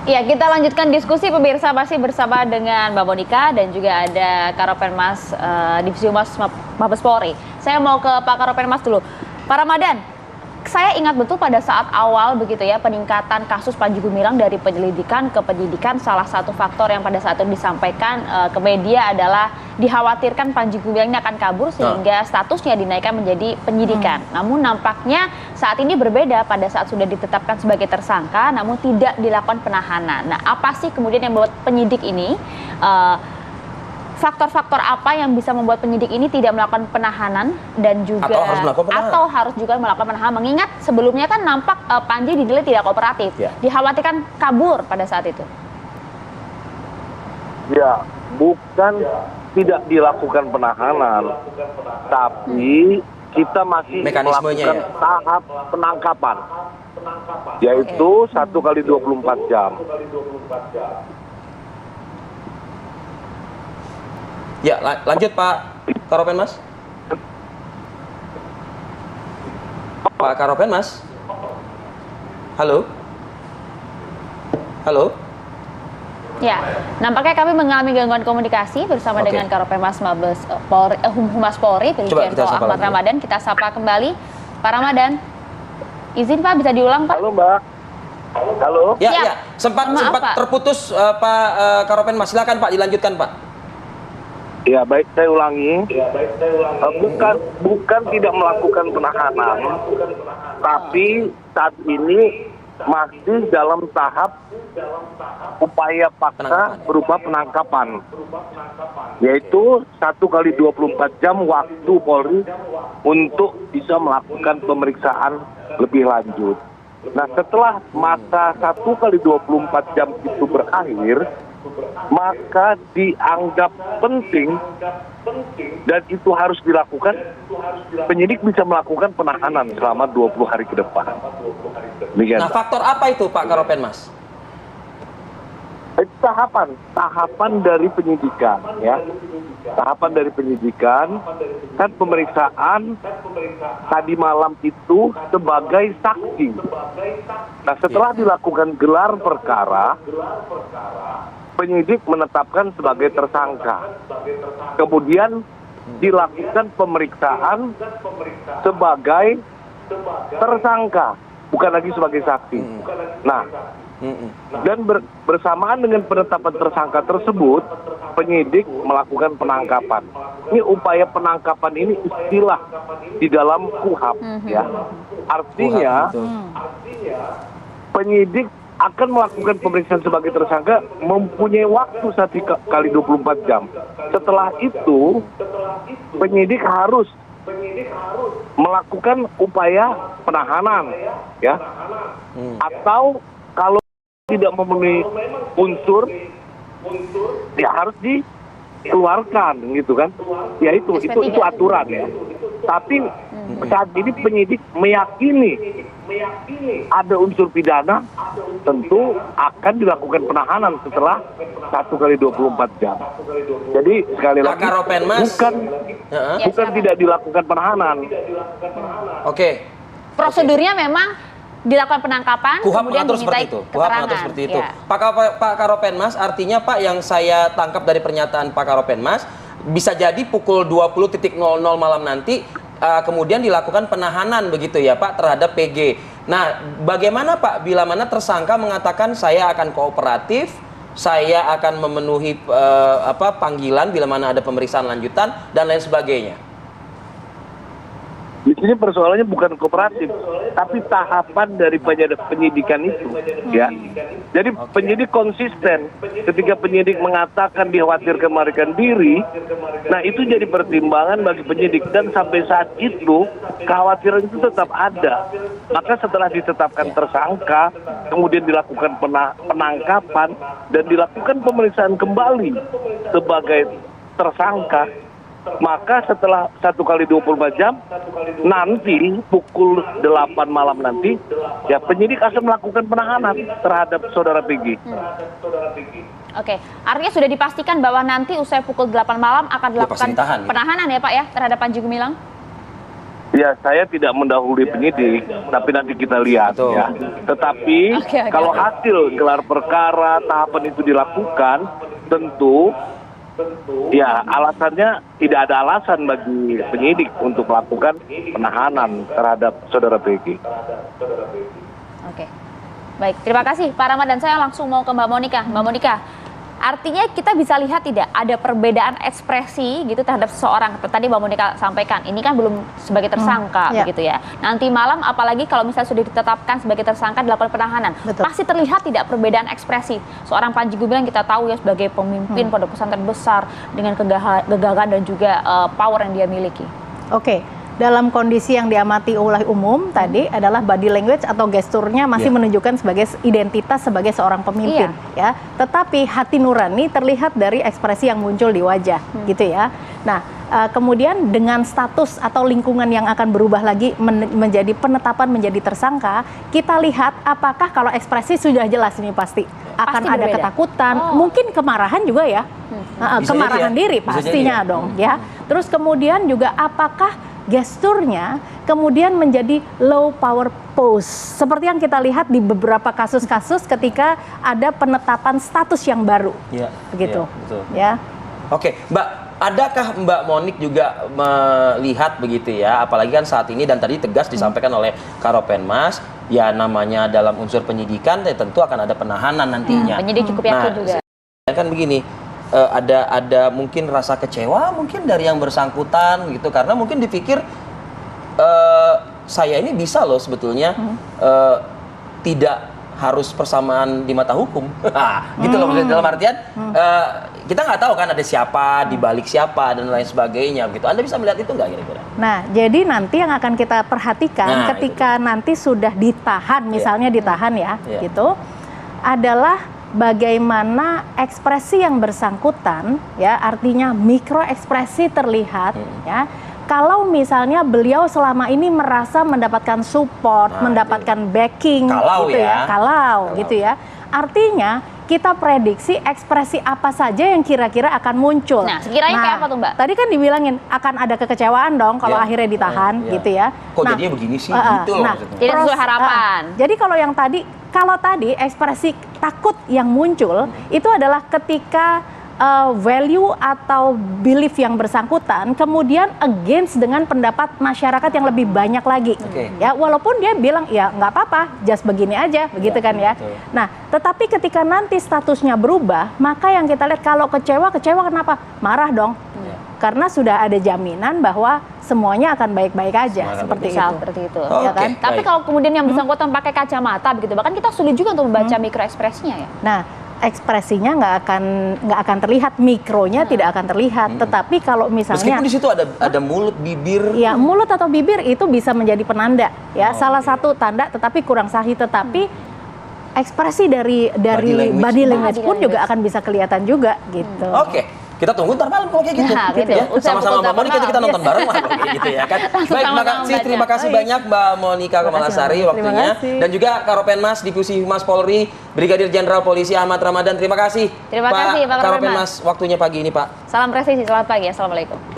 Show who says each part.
Speaker 1: Iya, kita lanjutkan diskusi pemirsa, masih bersama dengan Mbak Monika dan juga ada Karopenmas Divisi Humas Mabes Polri. Saya mau ke Pak Karopenmas dulu. Pak Ramadan, saya ingat betul pada saat awal begitu ya peningkatan kasus Panji Gumilang dari penyelidikan ke penyidikan, salah satu faktor yang pada saat itu disampaikan ke media adalah dikhawatirkan Panji Gumilang ini akan kabur sehingga statusnya dinaikkan menjadi penyidikan. Namun nampaknya saat ini berbeda, pada saat sudah ditetapkan sebagai tersangka namun tidak dilakukan penahanan. Nah, apa sih kemudian yang membuat penyidik ini faktor-faktor apa yang bisa membuat penyidik ini tidak melakukan penahanan dan juga atau harus juga melakukan penahanan, mengingat sebelumnya kan nampak Panji dinilai tidak kooperatif, dikhawatirkan kabur pada saat itu.
Speaker 2: Ya, bukan tidak dilakukan penahanan, tapi kita masih melakukan tahap penangkapan, yaitu 1 kali 24 jam.
Speaker 3: Ya, lanjut Pak Karopenmas. Pak Karopenmas. Halo. Halo.
Speaker 1: Ya, nampaknya kami mengalami gangguan komunikasi bersama dengan Karopenmas Mabes Polri, Humas Polri, Brigjen Pol Ahmad Ramadan. Kita sapa kembali, Pak Ramadan. Izin Pak, bisa diulang Pak?
Speaker 2: Halo Mbak. Halo.
Speaker 3: Ya, ya. Sempat terputus Pak Karopenmas. Silakan Pak, dilanjutkan Pak.
Speaker 2: Ya, baik, saya ulangi. Bukan tidak melakukan penahanan, tapi saat ini masih dalam tahap upaya paksa berupa penangkapan, yaitu 1 kali 24 jam waktu Polri untuk bisa melakukan pemeriksaan lebih lanjut. Nah, setelah masa 1 kali 24 jam itu berakhir, maka dianggap penting dan itu harus dilakukan, penyidik bisa melakukan penahanan selama 20 hari ke depan.
Speaker 3: Nah, faktor apa itu Pak Karopenmas?
Speaker 2: Itu tahapan dari penyidikan, ya. Tahapan dari penyidikan, kan pemeriksaan tadi malam itu sebagai saksi. Nah, setelah dilakukan gelar perkara, penyidik menetapkan sebagai tersangka. Kemudian dilakukan pemeriksaan sebagai tersangka, bukan lagi sebagai saksi. Nah, dan bersamaan dengan penetapan tersangka tersebut, penyidik melakukan penangkapan. Ini upaya penangkapan ini istilah di dalam KUHAP, ya. Artinya penyidik akan melakukan pemeriksaan sebagai tersangka mempunyai waktu 1 kali 24 jam. Setelah itu, penyidik harus melakukan upaya penahanan, ya. Atau kalau tidak memenuhi unsur, ya harus dikeluarkan, gitu kan? Ya itu aturan, ya. Tapi saat ini penyidik meyakini ada unsur pidana, tentu akan dilakukan penahanan setelah 1 kali 24 jam. Jadi sekali lagi, bukan tidak dilakukan penahanan.
Speaker 3: Oke.
Speaker 1: Prosedurnya memang dilakukan penangkapan, kemudian dimintai keterangan.
Speaker 3: Seperti itu. Pak Karopenmas, artinya Pak, yang saya tangkap dari pernyataan Pak Karopenmas, bisa jadi pukul 20.00 malam nanti kemudian dilakukan penahanan begitu ya Pak terhadap PG. Nah, bagaimana Pak bila mana tersangka mengatakan saya akan kooperatif, saya akan memenuhi panggilan bila mana ada pemeriksaan lanjutan dan lain sebagainya?
Speaker 2: Di sini persoalannya bukan kooperatif, tapi tahapan dari penyidikan itu, ya. Jadi penyidik konsisten. Ketika penyidik mengatakan dikhawatirkan melarikan diri, nah itu jadi pertimbangan bagi penyidik, dan sampai saat itu kekhawatiran itu tetap ada. Maka setelah ditetapkan tersangka, kemudian dilakukan penangkapan dan dilakukan pemeriksaan kembali sebagai tersangka, maka setelah 1 kali 24 jam nanti pukul 8 malam nanti, ya penyidik akan melakukan penahanan terhadap saudara PG.
Speaker 1: Oke, artinya sudah dipastikan bahwa nanti usai pukul 8 malam akan dilakukan penahanan ya Pak ya terhadap Panji Gumilang?
Speaker 2: Ya, saya tidak mendahului penyidik, tapi nanti kita lihat
Speaker 3: Betul.
Speaker 2: ya. Tetapi
Speaker 1: Oke.
Speaker 2: kalau hasil gelar perkara tahapan itu dilakukan, tentu ya alasannya tidak ada alasan bagi penyidik untuk melakukan penahanan terhadap saudara Peggy.
Speaker 1: Oke. Baik, terima kasih Pak Ramadan. Saya langsung mau ke Mbak Monika. Mbak Monika, artinya kita bisa lihat tidak ada perbedaan ekspresi gitu terhadap seseorang. Tadi Mbak Monika sampaikan, ini kan belum sebagai tersangka
Speaker 4: ya.
Speaker 1: begitu ya. Nanti malam apalagi kalau misalnya sudah ditetapkan sebagai tersangka dilakukan penahanan,
Speaker 4: Betul.
Speaker 1: pasti terlihat tidak perbedaan ekspresi. Seorang Panji Gumilang kita tahu ya sebagai pemimpin pondok pesantren besar dengan kegagahan dan juga power yang dia miliki.
Speaker 4: Oke, dalam kondisi yang diamati oleh umum tadi adalah body language atau gesturnya masih menunjukkan sebagai identitas sebagai seorang pemimpin, ya. Tetapi hati nurani terlihat dari ekspresi yang muncul di wajah, gitu ya. Nah, kemudian dengan status atau lingkungan yang akan berubah lagi menjadi penetapan menjadi tersangka, kita lihat apakah kalau ekspresi sudah jelas ini pasti akan
Speaker 1: Pasti
Speaker 4: ada
Speaker 1: berbeda.
Speaker 4: ketakutan, mungkin kemarahan juga ya.
Speaker 3: Bisa
Speaker 4: Kemarahan
Speaker 3: jadi ya.
Speaker 4: diri
Speaker 3: Bisa
Speaker 4: pastinya
Speaker 3: jadi ya.
Speaker 4: dong, ya. Terus kemudian juga apakah gesturnya kemudian menjadi low power pose seperti yang kita lihat di beberapa kasus-kasus ketika ada penetapan status yang baru,
Speaker 3: Iya,
Speaker 4: begitu,
Speaker 3: iya, betul.
Speaker 4: ya.
Speaker 3: Oke, Mbak, adakah Mbak Monik juga melihat begitu ya, apalagi kan saat ini dan tadi tegas disampaikan oleh Karopenmas, ya namanya dalam unsur penyidikan ya tentu akan ada penahanan nantinya.
Speaker 1: Penyidik cukup yakin juga.
Speaker 3: Kan begini, ada mungkin rasa kecewa mungkin dari yang bersangkutan gitu, karena mungkin dipikir saya ini bisa loh sebetulnya tidak harus persamaan di mata hukum, gitu loh maksudnya, dalam artian kita nggak tahu kan ada siapa di balik siapa dan lain sebagainya gitu. Anda bisa melihat itu nggak kira-kira?
Speaker 4: Nah, jadi nanti yang akan kita perhatikan ketika nanti sudah ditahan, misalnya ditahan ya, gitu, adalah bagaimana ekspresi yang bersangkutan, ya, artinya mikro ekspresi terlihat, ya. Kalau misalnya beliau selama ini merasa mendapatkan support, mendapatkan backing,
Speaker 3: Kalau
Speaker 4: gitu
Speaker 3: ya.
Speaker 4: kalau gitu ya, artinya kita prediksi ekspresi apa saja yang kira-kira akan muncul.
Speaker 1: Nah, sekiranya kayak apa tuh, Mbak?
Speaker 4: Tadi kan dibilangin akan ada kekecewaan dong kalau
Speaker 3: Ya.
Speaker 4: akhirnya ditahan, gitu ya.
Speaker 3: Kok jadinya begini sih? Gitu loh maksudnya.
Speaker 1: Tidak sesuai harapan.
Speaker 4: Jadi kalau tadi ekspresi takut yang muncul itu adalah ketika value atau belief yang bersangkutan kemudian against dengan pendapat masyarakat yang lebih banyak lagi. Ya, walaupun dia bilang ya nggak apa-apa, just begini aja, begitu kan ya.
Speaker 3: Betul.
Speaker 4: Nah, tetapi ketika nanti statusnya berubah, maka yang kita lihat kalau kecewa kenapa? Marah dong. Karena sudah ada jaminan bahwa semuanya akan baik-baik aja, seperti
Speaker 1: Bisa
Speaker 4: itu.
Speaker 1: seperti itu.
Speaker 4: Ya kan?
Speaker 1: Tapi
Speaker 3: Baik.
Speaker 1: kalau kemudian yang bersangkutan pakai kacamata begitu, bahkan kita sulit juga untuk membaca mikro ekspresinya ya.
Speaker 4: Nah, ekspresinya nggak akan terlihat, mikronya tidak akan terlihat. Tetapi kalau misalnya
Speaker 3: Meskipun di situ ada mulut, bibir.
Speaker 4: ya mulut atau bibir itu bisa menjadi penanda, ya, salah satu tanda, tetapi kurang sahih. Tetapi ekspresi dari body language pun juga akan bisa kelihatan juga, gitu.
Speaker 3: Oke. Kita tunggu ntar malam kalau kayak gitu.
Speaker 1: Nah,
Speaker 3: Gitu
Speaker 1: gitu.
Speaker 3: ya.
Speaker 1: Usai
Speaker 3: Sama-sama
Speaker 1: pukul
Speaker 3: Mbak Monika
Speaker 1: 8
Speaker 3: kita nonton bareng lah kalau kayak gitu ya kan. Baik, terima kasih banyak Mbak Monika Kamalasari waktunya.
Speaker 4: kasih.
Speaker 3: Dan juga Karopenmas Divisi Humas Polri, Brigadir Jenderal Polisi Ahmad Ramadan. Terima kasih.
Speaker 1: Terima kasih, Pak Karopenmas.
Speaker 3: Karopenmas waktunya pagi ini, Pak.
Speaker 1: Salam presisi, selamat pagi. Assalamualaikum.